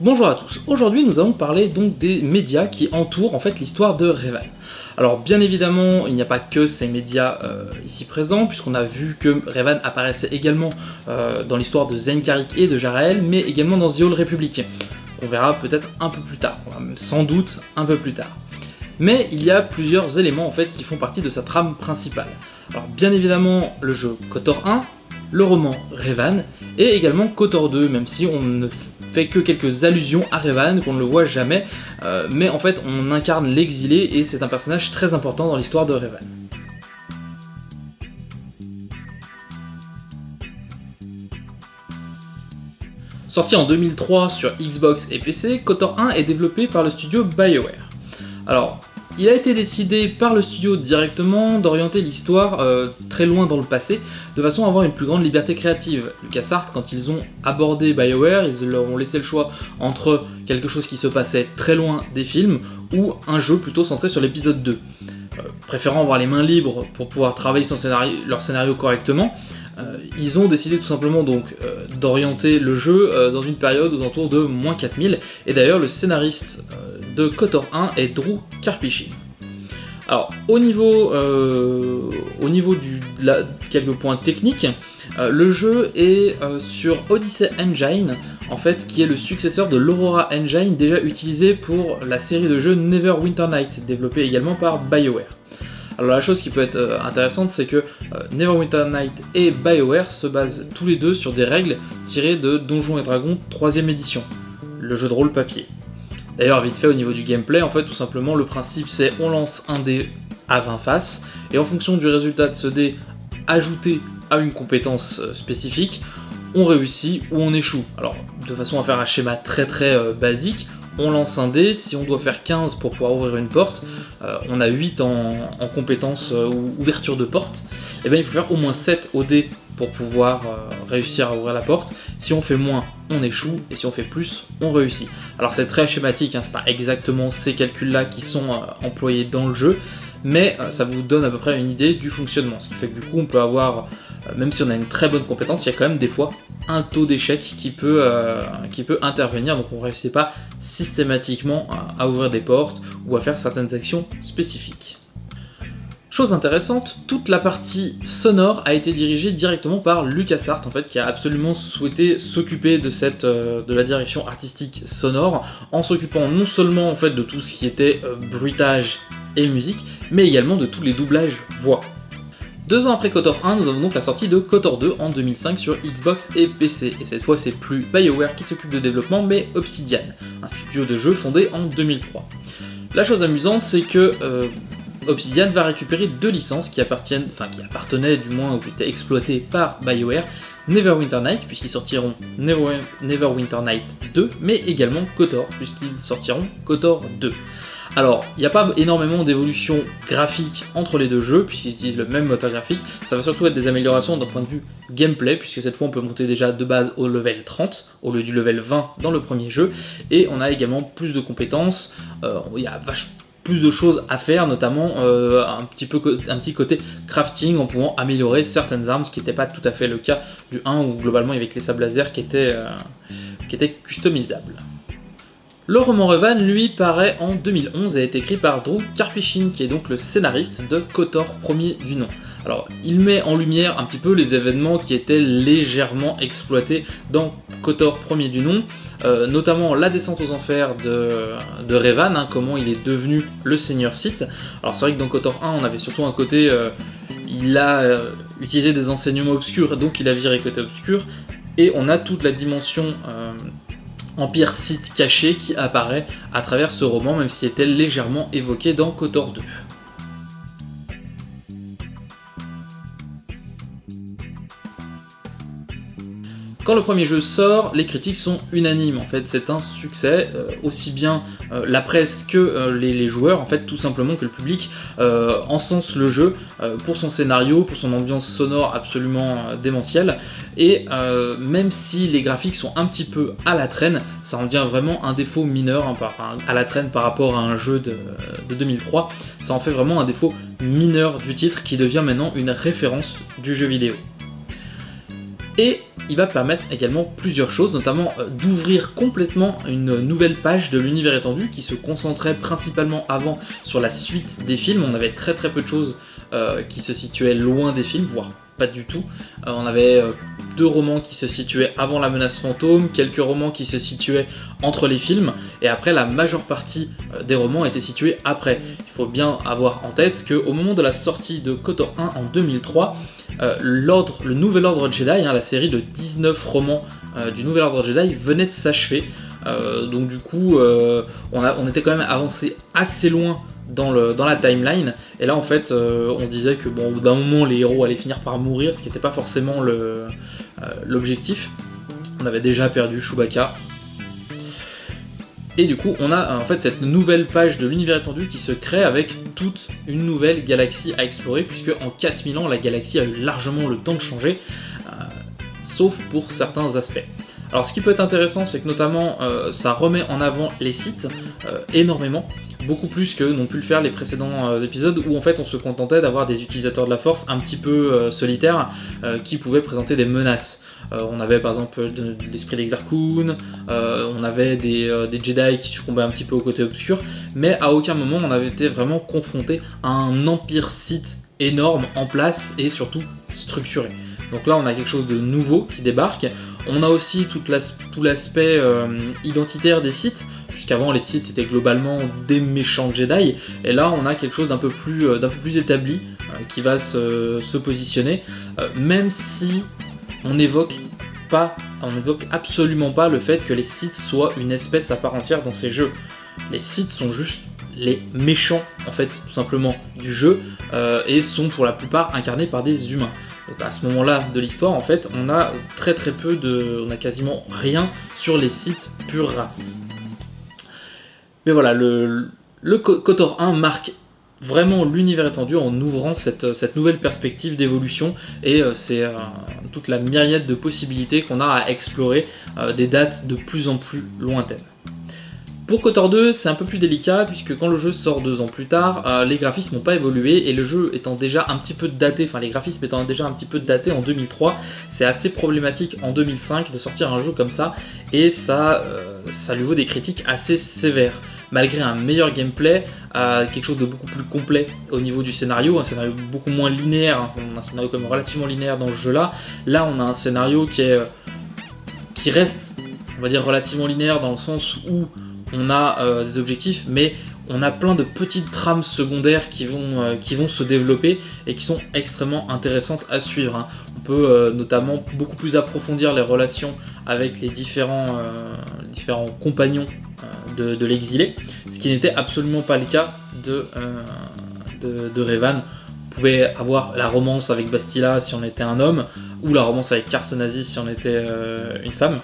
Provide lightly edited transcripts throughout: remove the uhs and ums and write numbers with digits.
Bonjour à tous, aujourd'hui nous allons parler donc des médias qui entourent en fait l'histoire de Revan. Alors bien évidemment il n'y a pas que ces médias ici présents, puisqu'on a vu que Revan apparaissait également dans l'histoire de Zenkarik et de Jarael, mais également dans The Old Republic. On verra peut-être un peu plus tard, sans doute un peu plus tard. Mais il y a plusieurs éléments en fait qui font partie de sa trame principale. Alors bien évidemment le jeu KOTOR 1, le roman Revan, et également KOTOR 2, même si on ne fait que quelques allusions à Revan, qu'on ne le voit jamais, mais en fait on incarne l'exilé et c'est un personnage très important dans l'histoire de Revan. Sorti en 2003 sur Xbox et PC, KOTOR 1 est développé par le studio BioWare. Alors, il a été décidé par le studio directement d'orienter l'histoire très loin dans le passé, de façon à avoir une plus grande liberté créative. LucasArts, quand ils ont abordé BioWare, ils leur ont laissé le choix entre quelque chose qui se passait très loin des films, ou un jeu plutôt centré sur l'épisode 2. Préférant avoir les mains libres pour pouvoir travailler leur scénario correctement, ils ont décidé tout simplement donc d'orienter le jeu dans une période aux alentours de moins 4000, et d'ailleurs le scénariste de KOTOR 1 est Drew Karpyshyn. Alors au niveau quelques points techniques, le jeu est sur Odyssey Engine, en fait, qui est le successeur de l'Aurora Engine déjà utilisé pour la série de jeux Neverwinter Nights, développée également par BioWare. Alors la chose qui peut être intéressante, c'est que Neverwinter Nights et BioWare se basent tous les deux sur des règles tirées de Donjons et Dragons 3ème édition, le jeu de rôle papier. D'ailleurs, vite fait au niveau du gameplay, en fait, tout simplement, le principe c'est on lance un dé à 20 faces, et en fonction du résultat de ce dé ajouté à une compétence spécifique, on réussit ou on échoue. Alors, de façon à faire un schéma très basique, on lance un dé, si on doit faire 15 pour pouvoir ouvrir une porte, on a 8 en compétences ou ouverture de porte, et bien il faut faire au moins 7 au dé pour pouvoir réussir à ouvrir la porte. Si on fait moins, on échoue, et si on fait plus, on réussit. Alors c'est très schématique, c'est pas exactement ces calculs-là qui sont employés dans le jeu, mais ça vous donne à peu près une idée du fonctionnement, ce qui fait que du coup on peut avoir, même si on a une très bonne compétence, il y a quand même des fois un taux d'échec qui peut intervenir, donc on ne réussit pas systématiquement à ouvrir des portes ou à faire certaines actions spécifiques. Chose intéressante, toute la partie sonore a été dirigée directement par LucasArts, en fait, qui a absolument souhaité s'occuper de la direction artistique sonore, en s'occupant non seulement en fait de tout ce qui était bruitage et musique, mais également de tous les doublages voix. 2 ans après KOTOR 1, nous avons donc la sortie de KOTOR 2 en 2005 sur Xbox et PC, et cette fois c'est plus BioWare qui s'occupe de développement, mais Obsidian, un studio de jeu fondé en 2003. La chose amusante, c'est que Obsidian va récupérer 2 licences qui appartenaient du moins, ou qui étaient exploitées par BioWare, Neverwinter Nights, puisqu'ils sortiront Neverwinter Nights 2, mais également KOTOR, puisqu'ils sortiront KOTOR 2. Alors, il n'y a pas énormément d'évolution graphique entre les deux jeux, puisqu'ils utilisent le même moteur graphique. Ça va surtout être des améliorations d'un point de vue gameplay, puisque cette fois on peut monter déjà de base au level 30, au lieu du level 20 dans le premier jeu, et on a également plus de compétences, il y a plus de choses à faire, notamment un petit côté crafting en pouvant améliorer certaines armes, ce qui n'était pas tout à fait le cas du 1, où globalement il y avait que les sabres laser qui étaient customisables. Le roman Revan, lui, paraît en 2011 et a été écrit par Drew Karpyshyn, qui est donc le scénariste de KOTOR premier du nom. Alors, il met en lumière un petit peu les événements qui étaient légèrement exploités dans KOTOR premier du nom, notamment la descente aux enfers de Revan, comment il est devenu le seigneur Sith. Alors c'est vrai que dans KOTOR 1, on avait surtout un côté, il a utilisé des enseignements obscurs, donc il a viré côté obscur, et on a toute la dimension Empire Sith caché qui apparaît à travers ce roman, même s'il était légèrement évoqué dans KOTOR 2. Quand le premier jeu sort, les critiques sont unanimes, en fait c'est un succès, aussi bien la presse que les joueurs, en fait tout simplement que le public encense le jeu pour son scénario, pour son ambiance sonore absolument démentielle, et même si les graphiques sont un petit peu à la traîne, ça en devient vraiment un défaut mineur, à la traîne par rapport à un jeu de 2003, ça en fait vraiment un défaut mineur du titre qui devient maintenant une référence du jeu vidéo. Et il va permettre également plusieurs choses, notamment d'ouvrir complètement une nouvelle page de l'univers étendu qui se concentrait principalement avant sur la suite des films. On avait très peu de choses qui se situaient loin des films, voire pas du tout. On avait 2 romans qui se situaient avant La Menace Fantôme, quelques romans qui se situaient entre les films, et après la majeure partie des romans était située après. Il faut bien avoir en tête qu'au moment de la sortie de KOTOR 1 en 2003, le Nouvel Ordre Jedi, la série de 19 romans du Nouvel Ordre Jedi venait de s'achever. Donc du coup, on était quand même avancé assez loin dans la timeline, et là en fait on se disait que bon, d'un moment les héros allaient finir par mourir, ce qui n'était pas forcément l'objectif. On avait déjà perdu Chewbacca, et du coup on a en fait cette nouvelle page de l'univers étendu qui se crée avec toute une nouvelle galaxie à explorer, puisque en 4000 ans la galaxie a eu largement le temps de changer, sauf pour certains aspects. Alors ce qui peut être intéressant, c'est que notamment ça remet en avant les Sith énormément, beaucoup plus que n'ont pu le faire les précédents épisodes, où en fait on se contentait d'avoir des utilisateurs de la Force un petit peu solitaires qui pouvaient présenter des menaces. On avait par exemple l'esprit d'Exar Kun, on avait des Jedi qui succombaient un petit peu au côté obscur, mais à aucun moment on avait été vraiment confronté à un empire Sith énorme en place et surtout structuré. Donc là on a quelque chose de nouveau qui débarque. On a aussi tout l'aspect identitaire des Sith, puisqu'avant les Sith étaient globalement des méchants Jedi, et là on a quelque chose d'un peu plus établi qui va se positionner, même si on n'évoque absolument pas le fait que les Sith soient une espèce à part entière dans ces jeux. Les Sith sont juste les méchants en fait tout simplement du jeu, et sont pour la plupart incarnés par des humains. Donc à ce moment-là de l'histoire, en fait, on a on a quasiment rien sur les Sith pure race. Mais voilà, le KOTOR 1 marque vraiment l'univers étendu en ouvrant cette nouvelle perspective d'évolution, et c'est toute la myriade de possibilités qu'on a à explorer, des dates de plus en plus lointaines. Pour KOTOR 2, c'est un peu plus délicat, puisque quand le jeu sort 2 ans plus tard, les graphismes n'ont pas évolué, et le jeu étant déjà un petit peu daté, les graphismes étant déjà un petit peu datés en 2003, c'est assez problématique en 2005 de sortir un jeu comme ça, et ça lui vaut des critiques assez sévères. Malgré un meilleur gameplay, quelque chose de beaucoup plus complet au niveau du scénario, un scénario beaucoup moins linéaire, on a un scénario quand même relativement linéaire dans ce jeu-là. Là, on a un scénario qui reste, on va dire, relativement linéaire dans le sens où on a des objectifs, mais on a plein de petites trames secondaires qui vont se développer et qui sont extrêmement intéressantes à suivre. On peut notamment beaucoup plus approfondir les relations avec les différents compagnons de l'exilé, ce qui n'était absolument pas le cas de Revan. On pouvait avoir la romance avec Bastila si on était un homme, ou la romance avec Carson Aziz si on était une femme,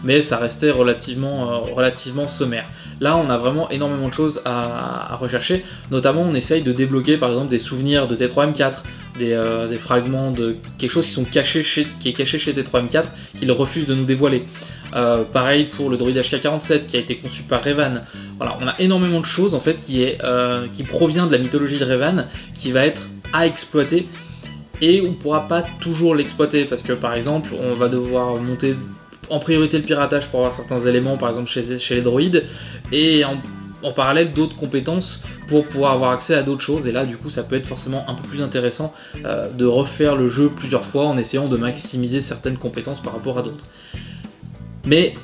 mais ça restait relativement sommaire. Là, on a vraiment énormément de choses à rechercher, notamment on essaye de débloquer par exemple des souvenirs de T3M4, des fragments de quelque chose qui est caché chez T3M4, qu'il refuse de nous dévoiler. Pareil pour le droïde HK-47 qui a été conçu par Revan. Voilà, on a énormément de choses en fait qui provient de la mythologie de Revan, qui va être à exploiter, et on ne pourra pas toujours l'exploiter, parce que par exemple on va devoir monter en priorité le piratage pour avoir certains éléments, par exemple chez les droïdes, et en parallèle d'autres compétences pour pouvoir avoir accès à d'autres choses, et là du coup ça peut être forcément un peu plus intéressant de refaire le jeu plusieurs fois en essayant de maximiser certaines compétences par rapport à d'autres. Mais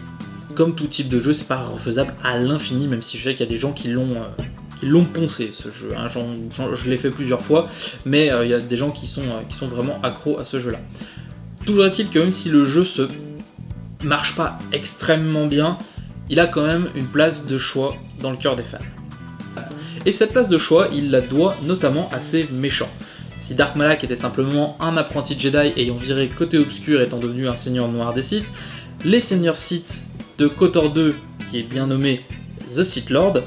comme tout type de jeu, c'est pas refaisable à l'infini, même si je sais qu'il y a des gens qui l'ont poncé ce jeu, je l'ai fait plusieurs fois, mais il y a des gens qui sont vraiment accros à ce jeu là. Toujours est-il que même si le jeu marche pas extrêmement bien, il a quand même une place de choix dans le cœur des fans. Et cette place de choix, il la doit notamment à ses méchants. Si Dark Malak était simplement un apprenti Jedi ayant viré côté obscur étant devenu un seigneur noir des Sith, les seigneurs Sith de KOTOR 2, qui est bien nommé The Sith Lord,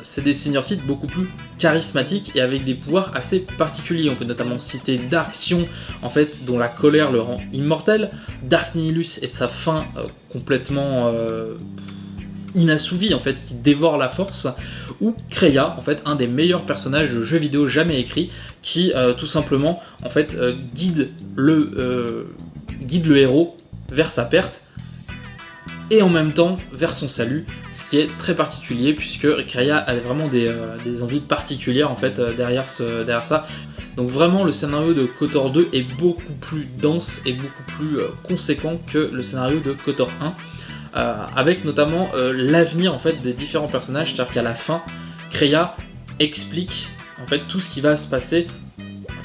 c'est des seigneurs Sith beaucoup plus charismatiques et avec des pouvoirs assez particuliers. On peut notamment citer Dark Sion, en fait, dont la colère le rend immortel, Dark Nihilus et sa faim complètement inassouvie, en fait, qui dévore la force, ou Kreia, en fait, un des meilleurs personnages de jeux vidéo jamais écrits, qui tout simplement en fait guide guide le héros vers sa perte et en même temps vers son salut, ce qui est très particulier puisque Kreia a vraiment des envies particulières en fait derrière ça. Donc vraiment le scénario de KOTOR 2 est beaucoup plus dense et beaucoup plus conséquent que le scénario de KOTOR 1, avec notamment l'avenir en fait des différents personnages, c'est-à-dire qu'à la fin, Kreia explique en fait tout ce qui va se passer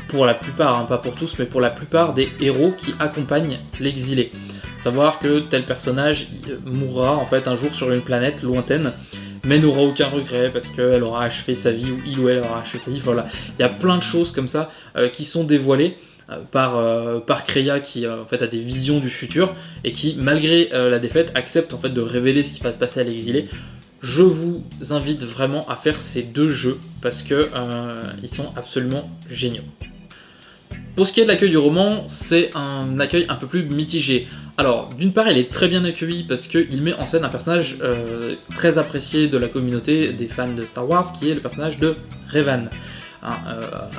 pour la plupart, hein, pas pour tous, mais pour la plupart des héros qui accompagnent l'exilé. Savoir que tel personnage mourra en fait un jour sur une planète lointaine, mais n'aura aucun regret parce qu'elle aura achevé sa vie, ou il ou elle aura achevé sa vie. Voilà, il y a plein de choses comme ça qui sont dévoilées par Kreia qui en fait a des visions du futur et qui, malgré la défaite, accepte en fait de révéler ce qui va se passer à l'exilé. Je vous invite vraiment à faire ces 2 jeux parce que ils sont absolument géniaux. Pour ce qui est de l'accueil du roman, c'est un accueil un peu plus mitigé. Alors, d'une part, il est très bien accueilli parce qu'il met en scène un personnage très apprécié de la communauté des fans de Star Wars, qui est le personnage de Revan.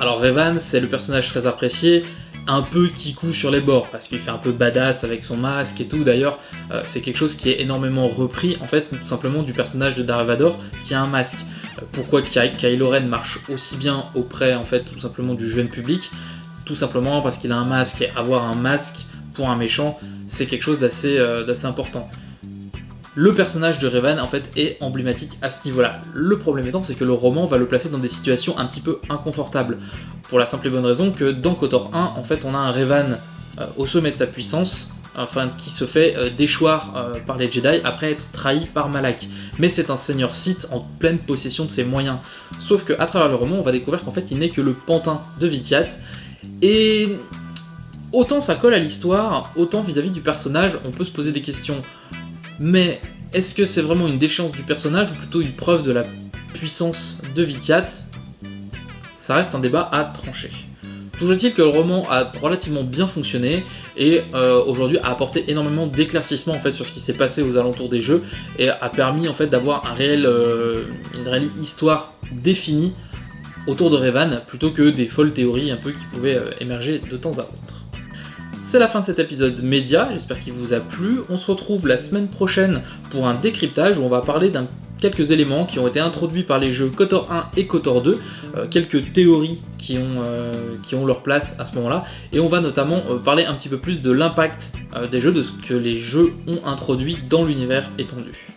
Alors Revan, c'est le personnage très apprécié, un peu kikou sur les bords, parce qu'il fait un peu badass avec son masque et tout. D'ailleurs, c'est quelque chose qui est énormément repris, en fait, tout simplement du personnage de Darth Vader, qui a un masque. Pourquoi Kylo Ren marche aussi bien auprès, en fait, tout simplement du jeune public? Tout simplement parce qu'il a un masque, et avoir un masque pour un méchant, c'est quelque chose d'assez important. Le personnage de Revan en fait est emblématique à ce niveau-là. Le problème étant, c'est que le roman va le placer dans des situations un petit peu inconfortables. Pour la simple et bonne raison que dans KOTOR 1, en fait, on a un Revan au sommet de sa puissance, enfin, qui se fait déchoir par les Jedi après être trahi par Malak. Mais c'est un seigneur Sith en pleine possession de ses moyens. Sauf qu'à travers le roman, on va découvrir qu'en fait, il n'est que le pantin de Vityat. Et autant ça colle à l'histoire, autant vis-à-vis du personnage, on peut se poser des questions. Mais est-ce que c'est vraiment une déchéance du personnage ou plutôt une preuve de la puissance de Vityat? Ça reste un débat à trancher. Toujours est-il que le roman a relativement bien fonctionné et aujourd'hui a apporté énormément d'éclaircissements en fait, sur ce qui s'est passé aux alentours des jeux et a permis en fait, d'avoir une réelle histoire définie autour de Revan plutôt que des folles théories un peu qui pouvaient émerger de temps à autre. C'est la fin de cet épisode média, j'espère qu'il vous a plu. On se retrouve la semaine prochaine pour un décryptage où on va parler quelques éléments qui ont été introduits par les jeux KOTOR 1 et KOTOR 2, quelques théories qui ont leur place à ce moment-là, et on va notamment parler un petit peu plus de l'impact des jeux, de ce que les jeux ont introduit dans l'univers étendu.